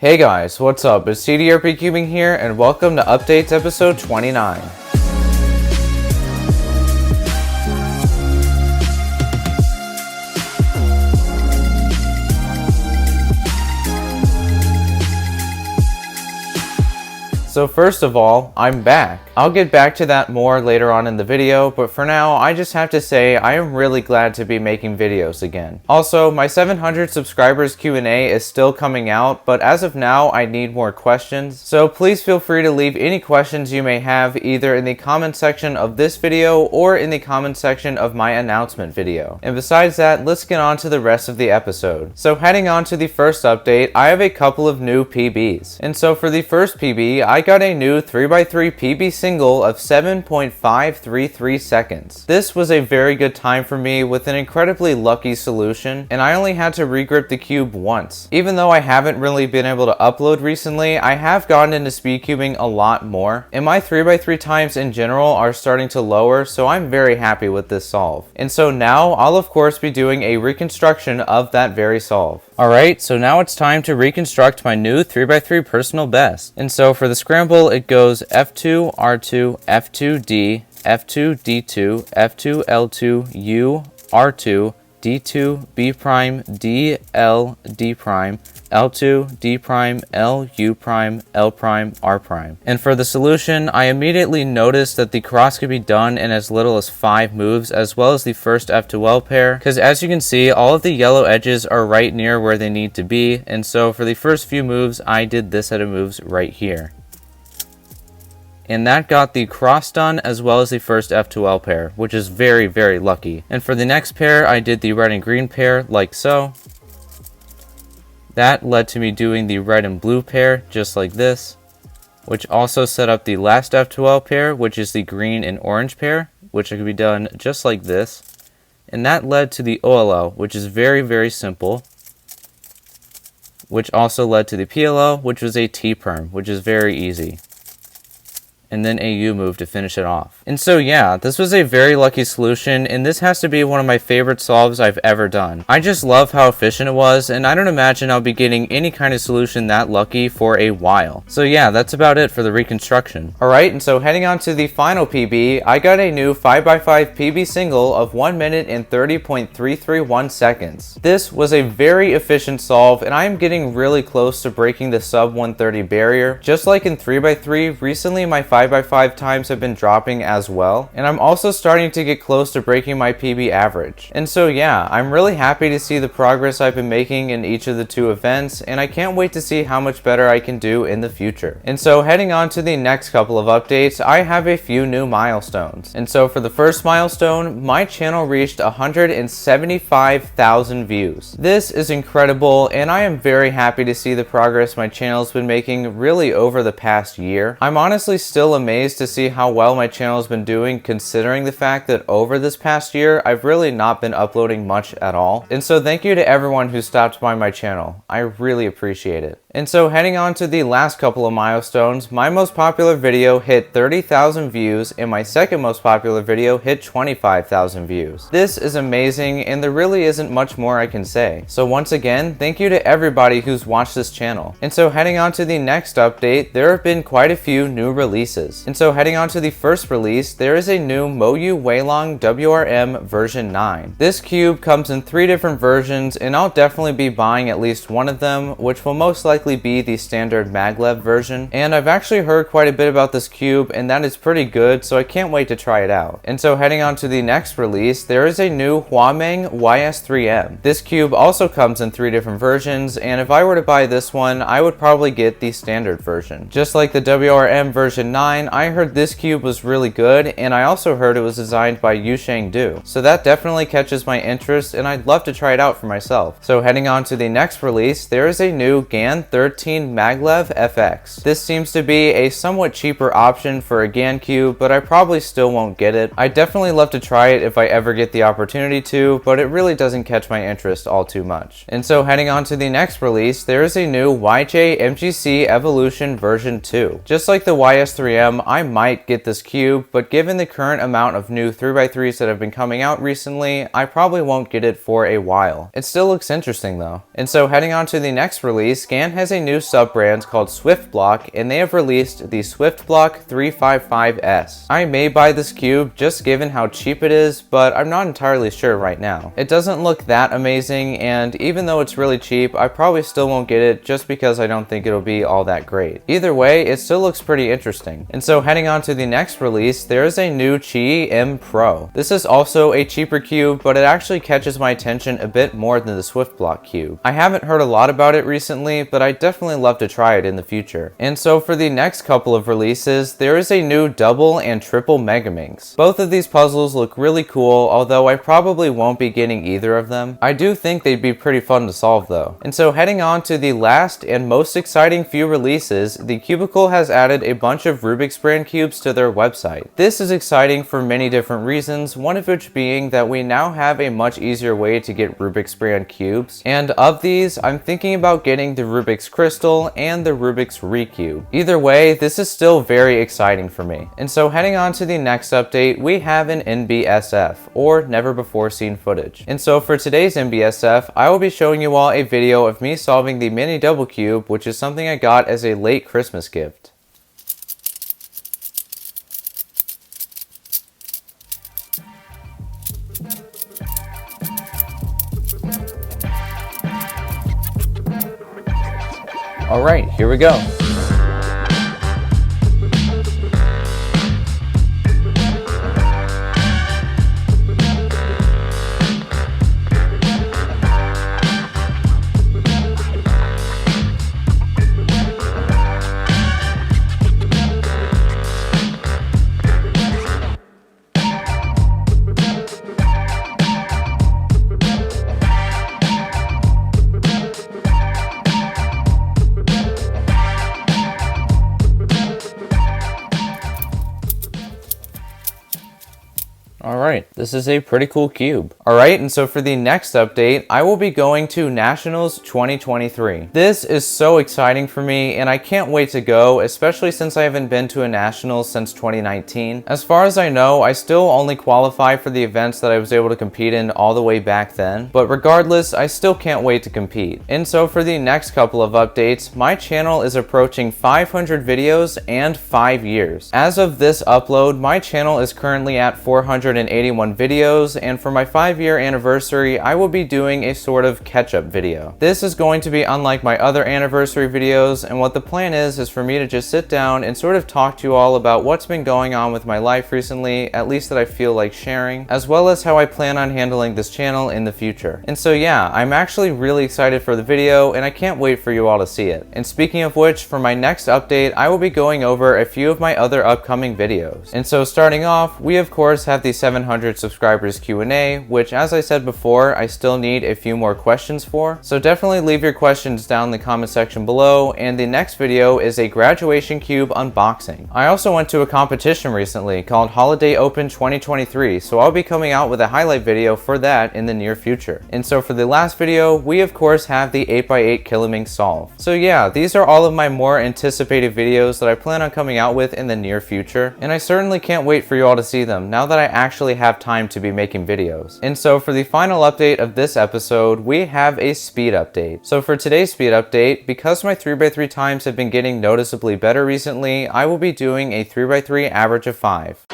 Hey guys, what's up? It's TDRP Cubing here, and welcome to Updates episode 29. So first of all, I'm back. I'll get back to that more later on in the video, but for now, I just have to say I am really glad to be making videos again. Also, my 700 subscribers Q&A is still coming out, but as of now, I need more questions. So please feel free to leave any questions you may have either in the comment section of this video or in the comment section of my announcement video. And besides that, let's get on to the rest of the episode. So heading on to the first update, I have a couple of new PBs. And so for the first PB, I got a new 3x3 PB single of 7.533 seconds. This was a very good time for me with an incredibly lucky solution, and I only had to regrip the cube once. Even though I haven't really been able to upload recently, I have gotten into speed cubing a lot more, and my 3x3 times in general are starting to lower, so I'm very happy with this solve. And so now I'll of course be doing a reconstruction of that very solve. Alright, so now it's time to reconstruct my new 3x3 personal best. And so for the scramble, it goes F2, R2, F2, D, F2, D2, F2, L2, U, R2, D2, B prime, D, L, D prime, L2, D prime, L, U prime, L prime, R prime. And for the solution, I immediately noticed that the cross could be done in as little as 5 moves, as well as the first F2L pair, because as you can see, all of the yellow edges are right near where they need to be, and so for the first few moves, I did this set of moves right here. And that got the cross done as well as the first F2L pair, which is very, very lucky. And for the next pair, I did the red and green pair like so. That led to me doing the red and blue pair just like this, which also set up the last F2L pair, which is the green and orange pair, which could be done just like this. And that led to the OLL, which is very, very simple, which also led to the PLL, which was a T-perm, which is very easy. And then a U move to finish it off. And so yeah, this was a very lucky solution, and this has to be one of my favorite solves I've ever done. I just love how efficient it was, and I don't imagine I'll be getting any kind of solution that lucky for a while. So yeah, that's about it for the reconstruction. Alright, and so heading on to the final PB, I got a new 5x5 PB single of 1 minute and 30.331 seconds. This was a very efficient solve, and I am getting really close to breaking the sub 130 barrier. Just like in 3x3, recently my 5x5 times have been dropping as well, and I'm also starting to get close to breaking my PB average. And so yeah, I'm really happy to see the progress I've been making in each of the 2 events, and I can't wait to see how much better I can do in the future. And so heading on to the next couple of updates, I have a few new milestones. And so for the first milestone, my channel reached 175,000 views. This is incredible, and I am very happy to see the progress my channel's been making really over the past year. I'm honestly still amazed to see how well my channel has been doing, considering the fact that over this past year I've really not been uploading much at all. And so thank you to everyone who stopped by my channel. I really appreciate it. And so heading on to the last couple of milestones, my most popular video hit 30,000 views and my second most popular video hit 25,000 views. This is amazing, and there really isn't much more I can say. So once again, thank you to everybody who's watched this channel. And so heading on to the next update, there have been quite a few new releases. And so heading on to the first release, there is a new Moyu Weilong WRM version 9. This cube comes in 3 different versions, and I'll definitely be buying at least one of them, which will most likely be the standard maglev version. And I've actually heard quite a bit about this cube, and that is pretty good, so I can't wait to try it out. And so heading on to the next release, there is a new Huameng YS3M. This cube also comes in 3 different versions, and if I were to buy this one, I would probably get the standard version. Just like the WRM version 9, I heard this cube was really good, and I also heard it was designed by Yusheng Du. So that definitely catches my interest, and I'd love to try it out for myself. So heading on to the next release, there is a new GAN 13 Maglev FX. This seems to be a somewhat cheaper option for a GAN cube, but I probably still won't get it. I'd definitely love to try it if I ever get the opportunity to, but it really doesn't catch my interest all too much. And so heading on to the next release, there is a new YJ MGC Evolution version 2. Just like the YS3M, I might get this cube, but given the current amount of new 3x3s that have been coming out recently, I probably won't get it for a while. It still looks interesting though. And so heading on to the next release, GAN has a new sub-brand called SwiftBlock, and they have released the SwiftBlock 355S. I may buy this cube just given how cheap it is, but I'm not entirely sure right now. It doesn't look that amazing, and even though it's really cheap, I probably still won't get it just because I don't think it'll be all that great. Either way, it still looks pretty interesting. And so heading on to the next release, there is a new Qi M Pro. This is also a cheaper cube, but it actually catches my attention a bit more than the SwiftBlock cube. I haven't heard a lot about it recently, but I definitely love to try it in the future. And so for the next couple of releases, there is a new double and triple Megaminx. Both of these puzzles look really cool, although I probably won't be getting either of them. I do think they'd be pretty fun to solve though. And so heading on to the last and most exciting few releases, the Cubicle has added a bunch of Rubik's brand cubes to their website. This is exciting for many different reasons, one of which being that we now have a much easier way to get Rubik's brand cubes. And of these, I'm thinking about getting the Rubik's Crystal and the Rubik's Recube. Either way, this is still very exciting for me. And so heading on to the next update, we have an N.B.S.F, or never before seen footage. And so for today's N.B.S.F, I will be showing you all a video of me solving the mini double cube, which is something I got as a late Christmas gift. Alright, here we go. Alright, this is a pretty cool cube. Alright, and so for the next update, I will be going to Nationals 2023. This is so exciting for me, and I can't wait to go, especially since I haven't been to a Nationals since 2019. As far as I know, I still only qualify for the events that I was able to compete in all the way back then, but regardless, I still can't wait to compete. And so for the next couple of updates, my channel is approaching 500 videos and 5 years. As of this upload, my channel is currently at 481 videos, and for my 5-year anniversary, I will be doing a sort of catch-up video. This is going to be unlike my other anniversary videos, and what the plan is for me to just sit down and sort of talk to you all about what's been going on with my life recently, at least that I feel like sharing, as well as how I plan on handling this channel in the future. And so yeah, I'm actually really excited for the video, and I can't wait for you all to see it. And speaking of which, for my next update, I will be going over a few of my other upcoming videos. And so starting off, we of course have the 700 subscribers Q&A, which as I said before, I still need a few more questions for. So definitely leave your questions down in the comment section below, and the next video is a graduation cube unboxing. I also went to a competition recently called Holiday Open 2023, so I'll be coming out with a highlight video for that in the near future. And so for the last video, we of course have the 8x8 Killiminx solve. So yeah, these are all of my more anticipated videos that I plan on coming out with in the near future, and I certainly can't wait for you all to see them now that I actually have time to be making videos. And so for the final update of this episode, we have a speed update. So for today's speed update, because my 3x3 times have been getting noticeably better recently, I will be doing a 3x3 average of 5.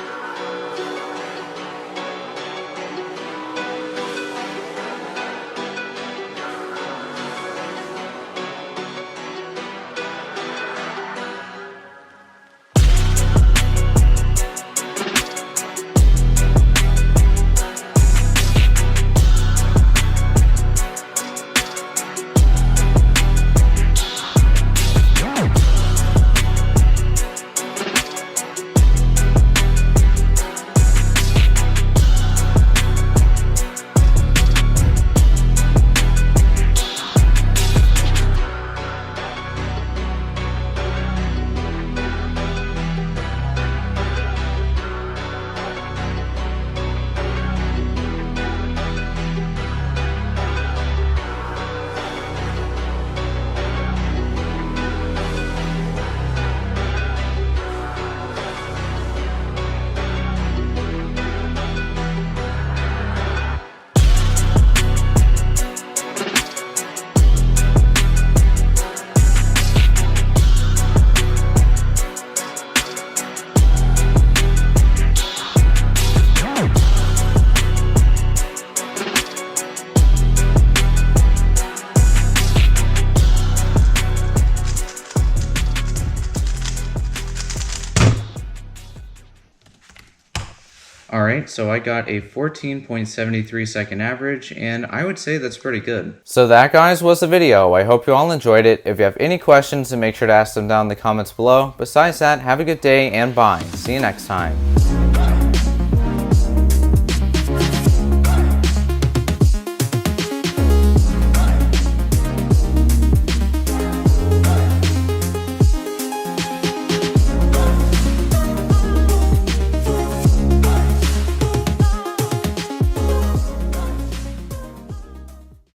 Alright, so I got a 14.73 second average, and I would say that's pretty good. So that, guys, was the video. I hope you all enjoyed it. If you have any questions, then make sure to ask them down in the comments below. Besides that, have a good day and bye. See you next time.